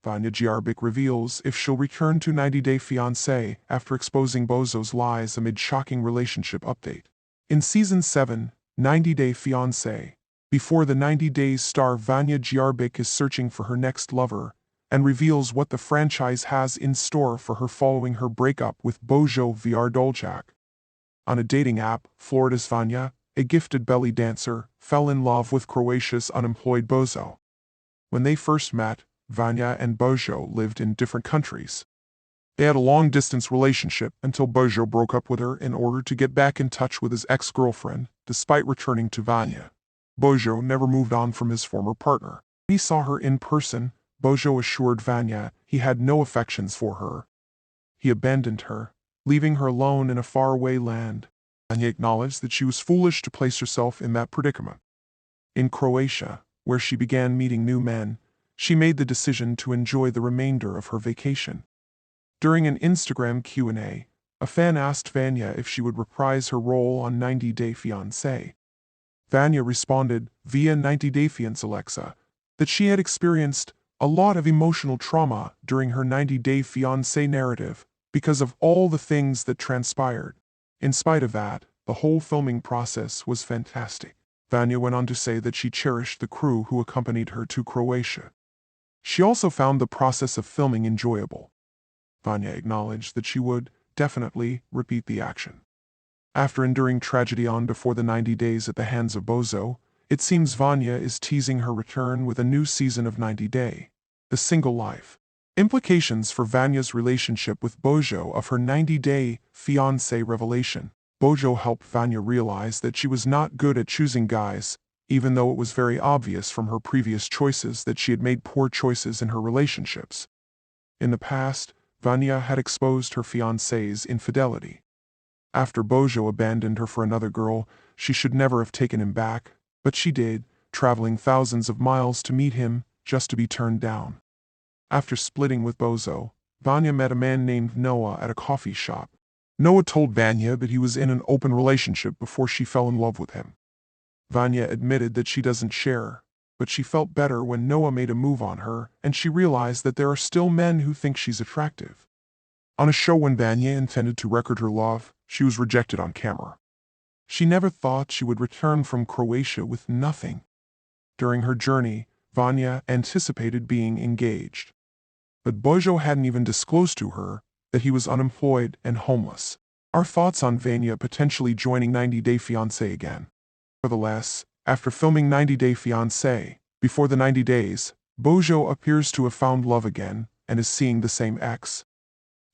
Vanya Grobik reveals if she'll return to 90-Day Fiancé after exposing Bozo's lies amid shocking relationship update. In Season 7, 90-Day Fiancé, before the 90 days star Vanya Grobik is searching for her next lover and reveals what the franchise has in store for her following her breakup with Bozo Vrdolchak. On a dating app, Florida's Vanya, a gifted belly dancer, fell in love with Croatia's unemployed Bozo. When they first met, Vanya and Bozo lived in different countries. They had a long-distance relationship until Bozo broke up with her in order to get back in touch with his ex-girlfriend, despite returning to Vanya. Bozo never moved on from his former partner. When he saw her in person, Bozo assured Vanya he had no affections for her. He abandoned her, leaving her alone in a faraway land. Vanya acknowledged that she was foolish to place herself in that predicament. In Croatia, where she began meeting new men, she made the decision to enjoy the remainder of her vacation. During an Instagram Q&A, a fan asked Vanya if she would reprise her role on 90-Day Fiancé. Vanya responded via 90-Day Fiancé Alexa that she had experienced a lot of emotional trauma during her 90-Day Fiancé narrative because of all the things that transpired. In spite of that, the whole filming process was fantastic. Vanya went on to say that she cherished the crew who accompanied her to Croatia. She also found the process of filming enjoyable. Vanya acknowledged that she would, definitely, repeat the action. After enduring tragedy on before the 90 days at the hands of Bozo, it seems Vanya is teasing her return with a new season of 90-Day, The Single Life. Implications for Vanya's relationship with Bozo of her 90-Day Fiancé revelation. Bozo helped Vanya realize that she was not good at choosing guys, even though it was very obvious from her previous choices that she had made poor choices in her relationships. In the past, Vanya had exposed her fiancé's infidelity. After Bozo abandoned her for another girl, she should never have taken him back, but she did, traveling thousands of miles to meet him, just to be turned down. After splitting with Bozo, Vanya met a man named Noah at a coffee shop. Noah told Vanya that he was in an open relationship before she fell in love with him. Vanya admitted that she doesn't share, but she felt better when Noah made a move on her and she realized that there are still men who think she's attractive. On a show when Vanya intended to record her love, she was rejected on camera. She never thought she would return from Croatia with nothing. During her journey, Vanya anticipated being engaged. But Bozo hadn't even disclosed to her that he was unemployed and homeless. Our thoughts on Vanya potentially joining 90-Day Fiancé again. Nevertheless, after filming 90-Day Fiancé, before the 90 days, Bozo appears to have found love again and is seeing the same ex.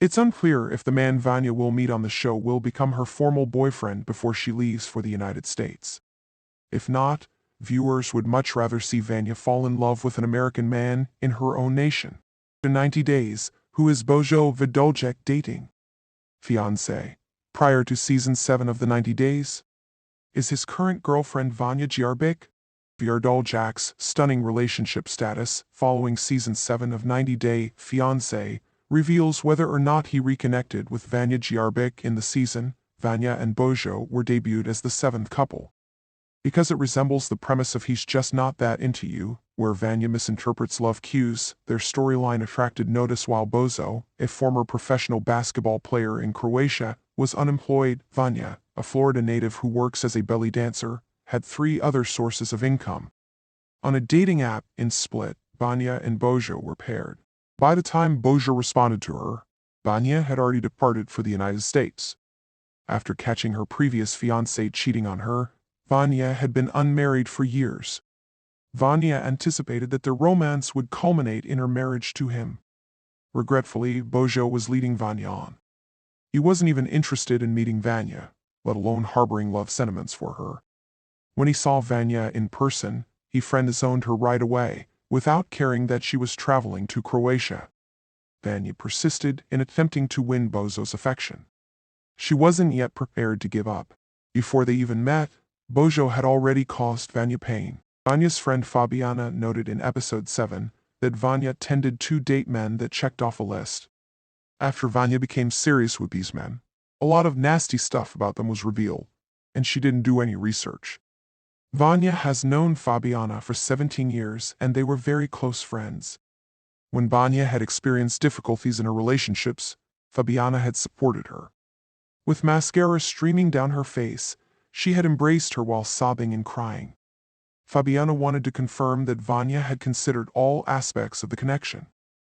It's unclear if the man Vanya will meet on the show will become her formal boyfriend before she leaves for the United States. If not, viewers would much rather see Vanya fall in love with an American man in her own nation. In 90 days, who is Bozo Vrdolchak dating? Fiancé. Prior to Season 7 of the 90 Days? Is his current girlfriend Vanya Grobik? Vrdolchak's stunning relationship status following Season 7 of 90-Day Fiancé reveals whether or not he reconnected with Vanya Grobik in the season. Vanya and Bozo were debuted as the 7th couple. Because it resembles the premise of He's Just Not That Into You, where Vanya misinterprets love cues, their storyline attracted notice while Bozo, a former professional basketball player in Croatia, was unemployed. Vanya, a Florida native who works as a belly dancer, had 3 other sources of income. On a dating app in Split, Vanya and Bozo were paired. By the time Bozo responded to her, Vanya had already departed for the United States. After catching her previous fiancé cheating on her, Vanya had been unmarried for years. Vanya anticipated that their romance would culminate in her marriage to him. Regretfully, Bozo was leading Vanya on. He wasn't even interested in meeting Vanya, let alone harboring love sentiments for her. When he saw Vanya in person, he friend-zoned her right away, without caring that she was traveling to Croatia. Vanya persisted in attempting to win Bozo's affection. She wasn't yet prepared to give up. Before they even met, Bozo had already caused Vanya pain. Vanya's friend Fabiana noted in episode 7 that Vanya tended to date men that checked off a list. After Vanya became serious with these men, a lot of nasty stuff about them was revealed, and she didn't do any research. Vanya has known Fabiana for 17 years and they were very close friends. When Vanya had experienced difficulties in her relationships, Fabiana had supported her. With mascara streaming down her face, she had embraced her while sobbing and crying. Fabiana wanted to confirm that Vanya had considered all aspects of the connection.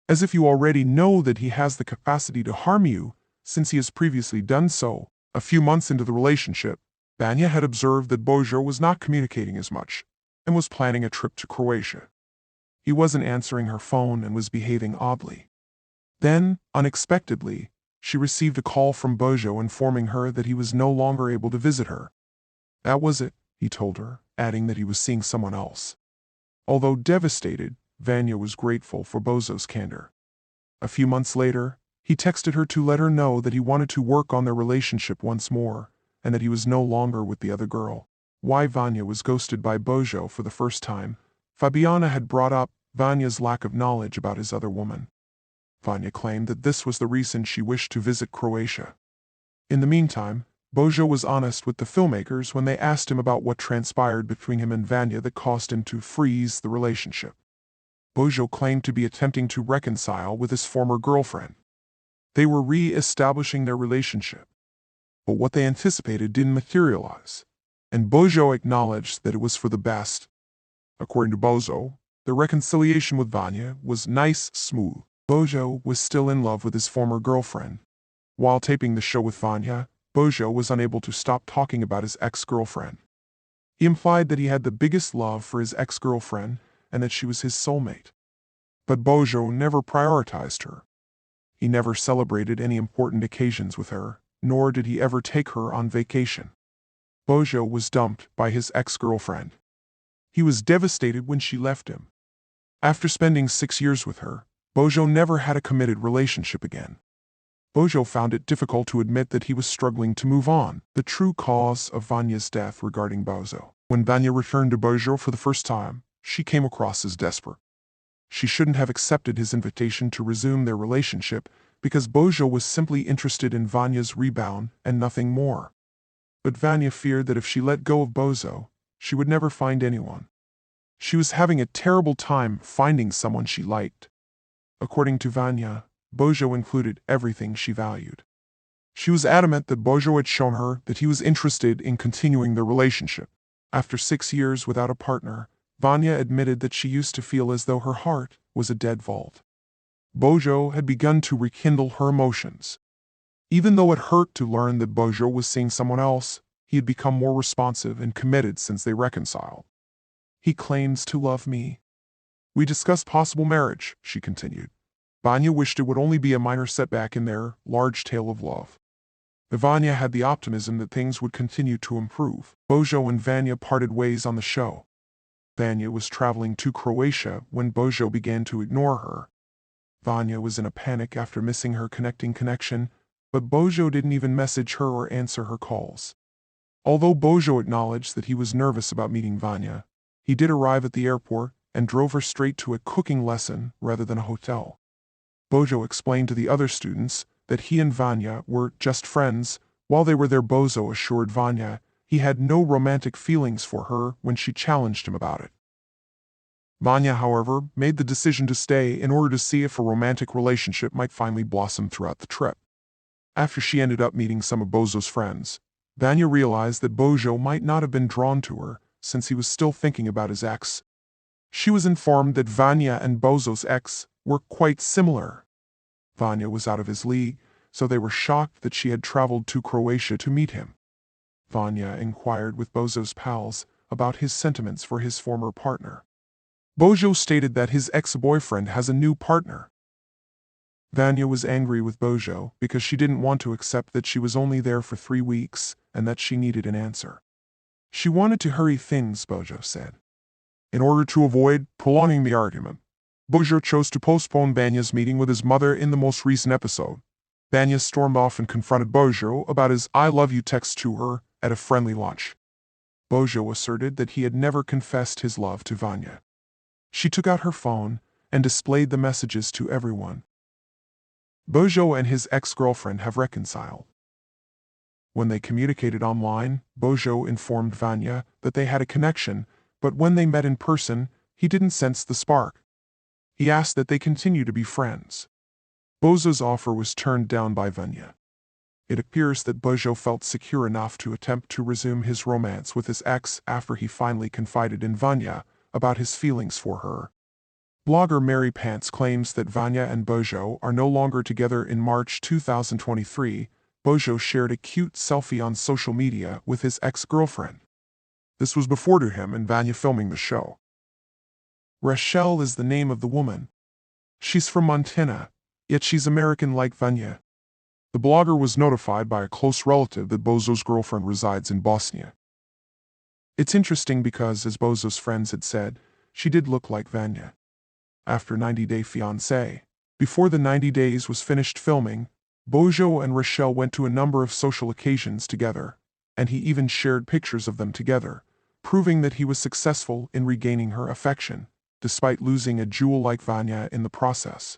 As if you already know that he has the capacity to harm you, since he has previously done so. A few months into the relationship, Vanya had observed that Bozo was not communicating as much, and was planning a trip to Croatia. He wasn't answering her phone and was behaving oddly. Then, unexpectedly, she received a call from Bozo informing her that he was no longer able to visit her. That was it, he told her, adding that he was seeing someone else. Although devastated, Vanya was grateful for Bozo's candor. A few months later, he texted her to let her know that he wanted to work on their relationship once more, and that he was no longer with the other girl. Why Vanya was ghosted by Bozo for the first time, Fabiana had brought up Vanya's lack of knowledge about his other woman. Vanya claimed that this was the reason she wished to visit Croatia. In the meantime, Bozo was honest with the filmmakers when they asked him about what transpired between him and Vanya that caused him to freeze the relationship. Bozo claimed to be attempting to reconcile with his former girlfriend. They were re-establishing their relationship. But what they anticipated didn't materialize, and Bozo acknowledged that it was for the best. According to Bozo, the reconciliation with Vanya was nice, smooth. Bozo was still in love with his former girlfriend. While taping the show with Vanya, Bozo was unable to stop talking about his ex-girlfriend. He implied that he had the biggest love for his ex-girlfriend and that she was his soulmate. But Bozo never prioritized her. He never celebrated any important occasions with her, nor did he ever take her on vacation. Bozo was dumped by his ex-girlfriend. He was devastated when she left him. After spending 6 years with her, Bozo never had a committed relationship again. Bozo found it difficult to admit that he was struggling to move on, the true cause of Vanya's death regarding Bozo. When Vanya returned to Bozo for the first time, she came across as desperate. She shouldn't have accepted his invitation to resume their relationship because Bozo was simply interested in Vanya's rebound and nothing more. But Vanya feared that if she let go of Bozo, she would never find anyone. She was having a terrible time finding someone she liked. According to Vanya, Bozo included everything she valued. She was adamant that Bozo had shown her that he was interested in continuing the relationship. After 6 years without a partner, Vanya admitted that she used to feel as though her heart was a dead vault. Bozo had begun to rekindle her emotions. Even though it hurt to learn that Bozo was seeing someone else, he had become more responsive and committed since they reconciled. He claims to love me. We discussed possible marriage, she continued. Vanya wished it would only be a minor setback in their large tale of love. Vanya had the optimism that things would continue to improve. Bozo and Vanya parted ways on the show. Vanya was traveling to Croatia when Bozo began to ignore her. Vanya was in a panic after missing her connecting connection, but Bozo didn't even message her or answer her calls. Although Bozo acknowledged that he was nervous about meeting Vanya, he did arrive at the airport and drove her straight to a cooking lesson rather than a hotel. Bozo explained to the other students that he and Vanya were just friends. While they were there, Bozo assured Vanya he had no romantic feelings for her when she challenged him about it. Vanya, however, made the decision to stay in order to see if a romantic relationship might finally blossom throughout the trip. After she ended up meeting some of Bozo's friends, Vanya realized that Bozo might not have been drawn to her since he was still thinking about his ex. She was informed that Vanya and Bozo's ex were quite similar. Vanya was out of his league, so they were shocked that she had traveled to Croatia to meet him. Vanya inquired with Bozo's pals about his sentiments for his former partner. Bozo stated that his ex-boyfriend has a new partner. Vanya was angry with Bozo because she didn't want to accept that she was only there for 3 weeks and that she needed an answer. She wanted to hurry things, Bozo said. In order to avoid prolonging the argument, Bozo chose to postpone Vanya's meeting with his mother in the most recent episode. Vanya stormed off and confronted Bozo about his "I love you" text to her at a friendly lunch. Bozo asserted that he had never confessed his love to Vanya. She took out her phone and displayed the messages to everyone. Bozo and his ex-girlfriend have reconciled. When they communicated online, Bozo informed Vanya that they had a connection, but when they met in person, he didn't sense the spark. He asked that they continue to be friends. Bozo's offer was turned down by Vanya. It appears that Bozo felt secure enough to attempt to resume his romance with his ex after he finally confided in Vanya about his feelings for her. Blogger Mary Pants claims that Vanya and Bozo are no longer together. In March 2023, Bozo shared a cute selfie on social media with his ex-girlfriend. This was before to him and Vanya filming the show. Rachelle is the name of the woman. She's from Montana, yet she's American like Vanya. The blogger was notified by a close relative that Bozo's girlfriend resides in Bosnia. It's interesting because, as Bozo's friends had said, she did look like Vanya. After 90 Day Fiancé, before the 90 days was finished filming, Bozo and Rachelle went to a number of social occasions together, and he even shared pictures of them together, proving that he was successful in regaining her affection, despite losing a jewel like Vanya in the process.